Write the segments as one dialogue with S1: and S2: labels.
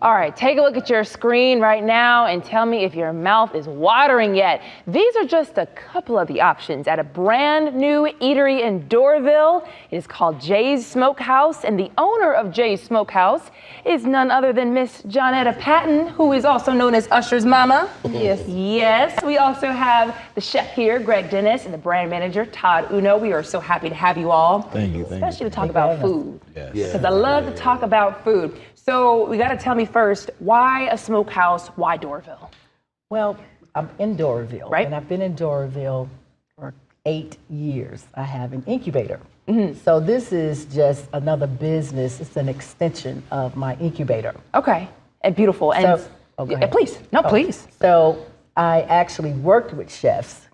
S1: All right, take a look at your screen right now and tell me if your mouth is watering yet. These are just a couple of the options at a brand new eatery in Doraville. It is called Jay's Smokehouse, and the owner of Jay's Smokehouse is none other than Miss Jonetta Patton, who is also known as Usher's mama.
S2: Yes.
S1: Yes, we also have the chef here, Greg Dennis, and the brand manager, Todd Uno. We are so happy to have you all.
S3: Thank you.
S1: Especially to talk about food.
S3: Yes.
S1: Because I love to talk about food. So we got to tell me first, why a smokehouse? Why Doraville?
S2: Well, I'm in Doraville,
S1: right?
S2: And I've been in Doraville for 8 years. I have an incubator. Mm-hmm. So this is just another business. It's an extension of my incubator.
S1: Okay, and beautiful. And please, please.
S2: So I actually worked with chefs,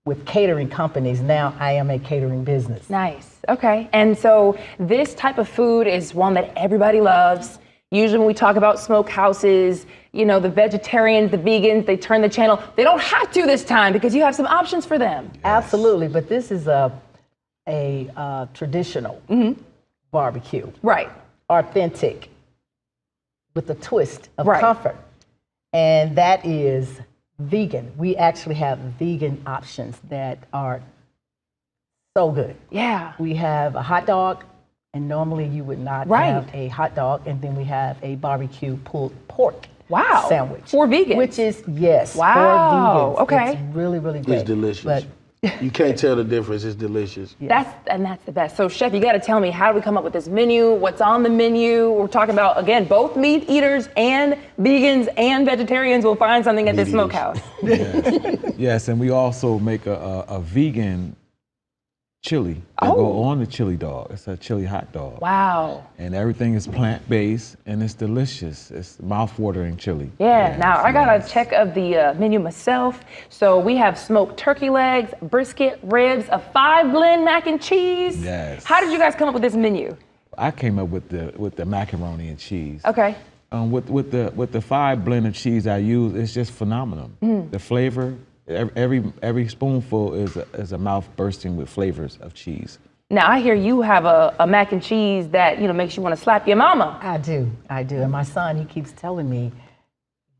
S2: with catering companies. Now I am a catering business.
S1: Nice. Okay. And so this type of food is one that everybody loves. Usually when we talk about smokehouses, you know, the vegetarians, the vegans, they turn the channel. They don't have to this time because you have some options for them.
S2: Yes. Absolutely. But this is a traditional barbecue.
S1: Right.
S2: Authentic, with a twist of comfort. And that is vegan. We actually have vegan options that are so good.
S1: Yeah.
S2: We have a hot dog, and normally you would not have a hot dog, and then we have a barbecue pulled pork sandwich.
S1: For vegan.
S2: Which is, for vegans.
S1: Okay.
S2: It's really, really good.
S4: It's delicious.
S2: But
S4: you can't tell the difference. It's delicious.
S1: That's the best. So chef, you got to tell me, how do we come up with this menu? What's on the menu? We're talking about, again, both meat eaters and vegans and vegetarians will find something at this smokehouse.
S3: Yes, and we also make a vegan chili that go on the chili dog. It's a chili hot dog.
S1: Wow.
S3: And everything is plant-based and it's delicious. It's mouth-watering chili.
S1: Yeah, now I got a check of the menu myself. So we have smoked turkey legs, brisket, ribs, a 5-blend mac and cheese.
S3: Yes.
S1: How did you guys come up with this menu?
S3: I came up with the macaroni and cheese.
S1: Okay.
S3: With the 5-blend of cheese I use, it's just phenomenal. The flavor, every spoonful is a mouth bursting with flavors of cheese.
S1: Now I hear you have a mac and cheese that makes you want to slap your mama.
S2: I do, and my son, he keeps telling me,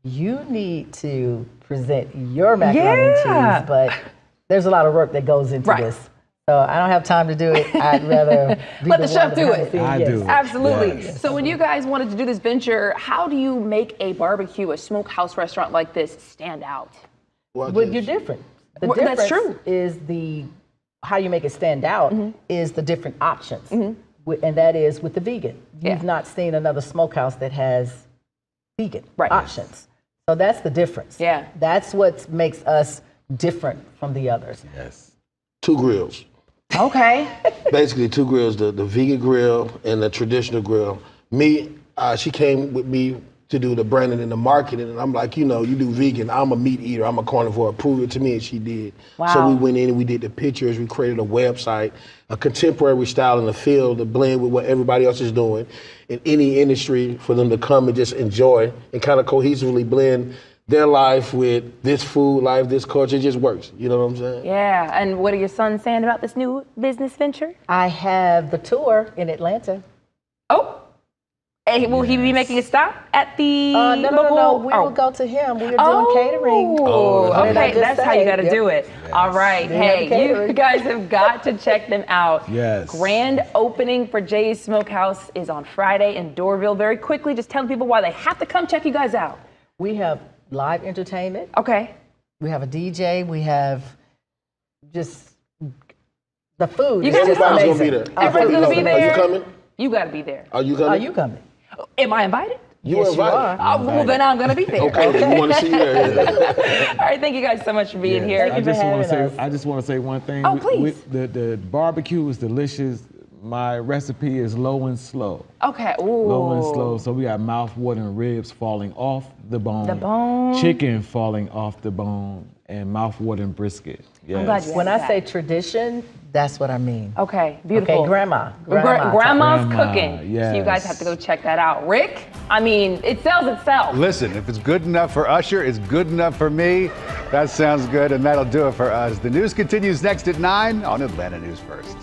S2: you need to present your macaroni and cheese, but there's a lot of work that goes into this. So I don't have time to do it. I'd rather
S1: let the chef do it.
S3: I do.
S1: Absolutely.
S3: Yes.
S1: So when you guys wanted to do this venture, how do you make a barbecue, a smokehouse restaurant like this stand out?
S2: Well, you're different. The difference
S1: that's true.
S2: Is how you make it stand out is the different options. And that is with the vegan. You've not seen another smokehouse that has vegan options. So that's the difference.
S1: Yeah.
S2: That's what makes us different from the others.
S3: Yes.
S4: 2 grills.
S1: Okay.
S4: Basically 2 grills, the vegan grill and the traditional grill. She came with me to do the branding and the marketing, and I'm like, you do vegan, I'm a meat eater, I'm a carnivore, prove it to me, and she did.
S1: Wow.
S4: So we went in and we did the pictures, we created a website, a contemporary style in the field to blend with what everybody else is doing in any industry, for them to come and just enjoy and kind of cohesively blend their life with this food life, this culture. It just works. You know what I'm saying?
S1: Yeah. And what are your sons saying about this new business venture?
S2: I have the tour in Atlanta.
S1: Oh. Hey, will he be making a stop at the
S2: No. We will go to him. We are doing catering.
S1: Okay, that's how you got to do it. Yes. All right. Hey, you guys have got to check them out.
S3: Yes.
S1: Grand opening for Jay's Smokehouse is on Friday in Doraville. Very quickly, just tell people why they have to come check you guys out.
S2: We have live entertainment.
S1: Okay.
S2: We have a DJ. We have just the food.
S4: Everybody's going to be there.
S1: Everybody's going to be there.
S4: Are you coming?
S1: You got to be there.
S4: Are you coming?
S2: Are you coming?
S1: Am I invited?
S4: You are invited.
S1: Well, then I'm going to be there.
S4: Okay, then we want to see you there.
S1: All right, thank you guys so much for being here.
S3: I just want to say one thing.
S1: Oh, please.
S3: The barbecue is delicious. My recipe is low and slow.
S1: Okay. Ooh.
S3: Low and slow. So we got mouth-watering ribs falling off the bone.
S1: The bone.
S3: Chicken falling off the bone. And mouth-watering brisket. Yes.
S1: I'm glad you
S2: When I say tradition, that's what I mean.
S1: Okay, beautiful.
S2: Okay, grandma's
S1: cooking.
S3: Yes.
S1: So you guys have to go check that out. Rick, I mean, it sells itself.
S5: Listen, if it's good enough for Usher, it's good enough for me. That sounds good, and that'll do it for us. The news continues next at 9 on Atlanta News First.